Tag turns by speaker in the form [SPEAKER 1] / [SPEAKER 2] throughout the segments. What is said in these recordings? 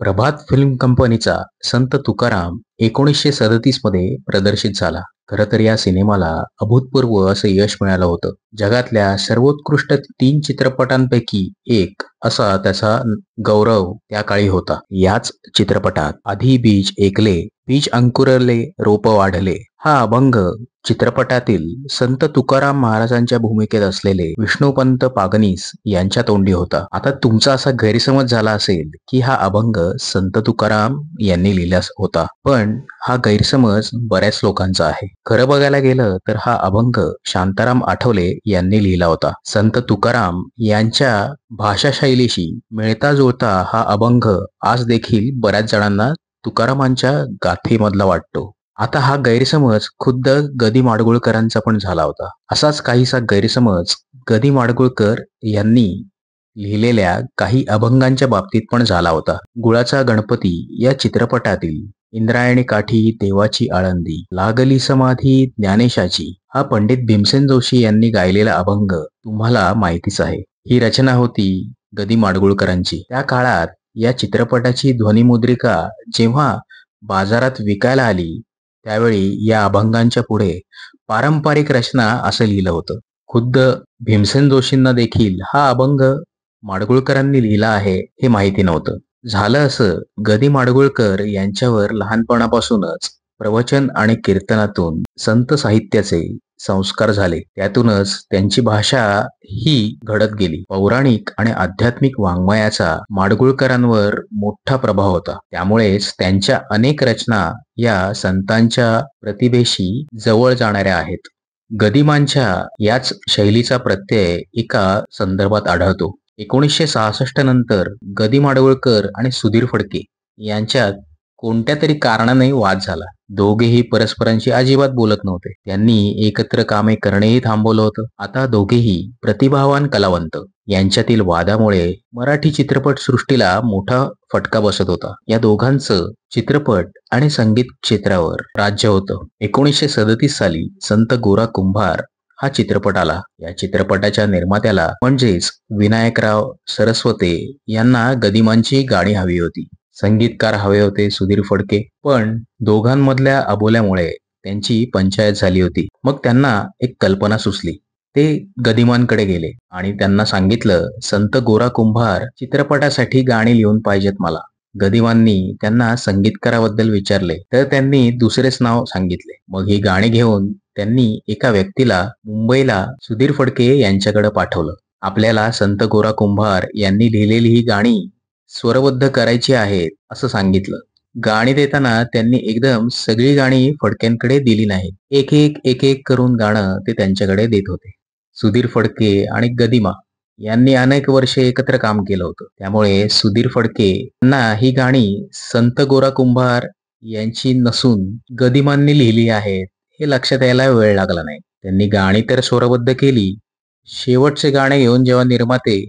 [SPEAKER 1] प्रभात film कंपनीचा संत तुकाराम 1937 मध्ये प्रदर्शित झाला. खरं तर या सिनेमाला अभूतपूर्व असं यश मिळालं होतं. जगातल्या सर्वोत्कृष्ट 3 चित्रपटांपैकी एक असा त्याचा गौरव त्या काळी होता. याच चित्रपटात आधी बीज ऐकले, बीज अंकुरले, रोप वाढले हा अभंग चित्रपटातील संत तुकाराम महाराजांच्या भूमिकेत असलेले विष्णुपंत पागनीस यांच्या तोंडी होता. आता तुमचा असा गैरसमज झाला असेल की हा अभंग संत तुकाराम यांनी लिहिला होता, पण हा गैरसमज बऱ्याच लोकांचा आहे. खरं बघायला गेलं तर हा अभंग शांताराम आठवले यांनी लिहिला होता. संत तुकाराम यांच्या भाषाशैलीशी मिळता जुळता हा अभंग आज देखील बऱ्याच जणांना तुकारामांच्या गाथेमधला वाटतो. आता हा गैरसमज खुद्द गदी माडगुळकरांचा पण झाला होता. असाच काहीसा गैरसमज गदी माडगुळकर यांनी लिहिलेल्या काही अभंगांच्या बाबतीत पण झाला होता. गुळाचा गणपती या चित्रपटातील इंद्रायणी काठी देवाची आळंदी लागली समाधी ज्ञानेशाची हा पंडित भीमसेन जोशी यांनी गायलेला अभंग तुम्हाला माहितीच आहे. ही रचना होती गदी माडगुळकरांची. त्या काळात या चित्रपटाची ध्वनिमुद्रिका जेव्हा बाजारात विकायला आली त्यावेळी या अभंगांच्या पुढे पारंपरिक रचना असं लिहिलं होतं. खुद्द भीमसेन जोशींना देखील हा अभंग माडगुळकरांनी लिहिला आहे हे माहिती नव्हतं. झालं असं, गदी माडगुळकर यांच्यावर लहानपणापासूनच प्रवचन आणि कीर्तनातून संत साहित्याचे संस्कार झाले. त्यातूनच त्यांची भाषा ही घडत गेली. पौराणिक आणि आध्यात्मिक वाङ्मयाचा माडगुळकरांवर मोठा प्रभाव होता. त्यामुळेच त्यांच्या अनेक रचना या संतांच्या प्रतिभेशी जवळ जाणाऱ्या आहेत. गदिमांच्या याच शैलीचा प्रत्यय एका संदर्भात आढळतो. 1966 नंतर गदी माडगुळकर आणि सुधीर फडके यांच्यात कोणत्या तरी कारणाने वाद झाला. दोघेही परस्परांशी अजिबात बोलत नव्हते. त्यांनी एकत्र कामे करणेही थांबवलं होतं. आता दोघेही प्रतिभावान कलावंत. यांच्यातील वादामुळे मराठी चित्रपट सृष्टीला मोठा फटका बसत होता. या दोघांचं चित्रपट आणि संगीत क्षेत्रावर राज्य होतं. 1937 साली संत गोरा कुंभार हा चित्रपट आला. या चित्रपटाच्या निर्मात्याला म्हणजेच विनायकराव सरस्वते यांना गदिमांची गाणी हवी होती. संगीतकार हवे होते सुधीर फडके. पण दोघांमधल्या अबोल्यामुळे त्यांची पंचायत झाली होती. मग त्यांना एक कल्पना सुचली. ते गदिमांकडे गेले आणि त्यांना सांगितलं, संत गोरा कुंभार चित्रपटासाठी गाणी लिहून पाहिजेत मला. गदिमांनी त्यांना संगीतकाराबद्दल विचारले तर त्यांनी दुसरेच नाव सांगितले. मग ही गाणी घेऊन त्यांनी एका व्यक्तीला मुंबईला सुधीर फडके यांच्याकडे पाठवलं. आपल्याला संत गोरा कुंभार यांनी लिहिलेली ही गाणी स्वरबद्ध करायची आहेत असं सांगितलं. गाणी देताना त्यांनी एकदम सगळी गाणी फडक्यांकडे दिली नाहीत. एक एक करून गाणं ते त्यांच्याकडे देत होते. सुधीर फडके आणि गदिमा यांनी अनेक वर्षे एकत्र काम केलं होतं. त्यामुळे सुधीर फडके यांना ही गाणी संत गोरा कुंभार यांची नसून गदिमांनी लिहिली आहेत हे लक्षात यायला वेळ लागला नाही. त्यांनी गाणी तर स्वरबद्ध केली. शेवटचे गाणे घेऊन जेव्हा निर्माते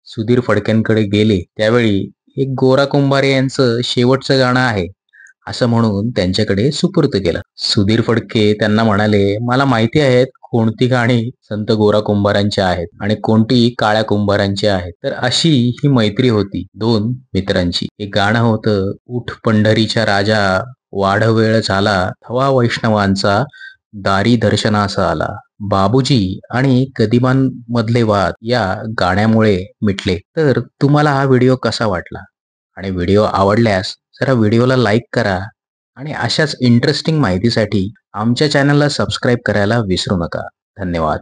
[SPEAKER 1] सुधीर फडक्यांकडे गेले त्यावेळी हे गोरा कुंभार यांचं शेवटचं गाणं आहे असं म्हणून त्यांच्याकडे सुपूर्द केलं. सुधीर फडके त्यांना म्हणाले, मला माहिती आहेत कोणती गाणी संत गोरा कुंभारांची आहेत आणि कोणती काळ्या कुंभारांची आहेत. तर अशी ही मैत्री होती दोन मित्रांची. हे गाणं होतं, उठ पंढरीच्या राजा वाढ वेळ झाला थवा वैष्णवांचा दारी दर्शनासा आला. बाबूजी आणि गदिमांमधले वाद या गाण्यामुळे मिटले. तर तुम्हाला हा व्हिडिओ कसा वाटला आणि व्हिडिओ आवडल्यास जरा व्हिडिओला लाईक करा आणि अशाच इंटरेस्टिंग माहितीसाठी आमच्या चॅनलला सबस्क्राईब करायला विसरू नका. धन्यवाद.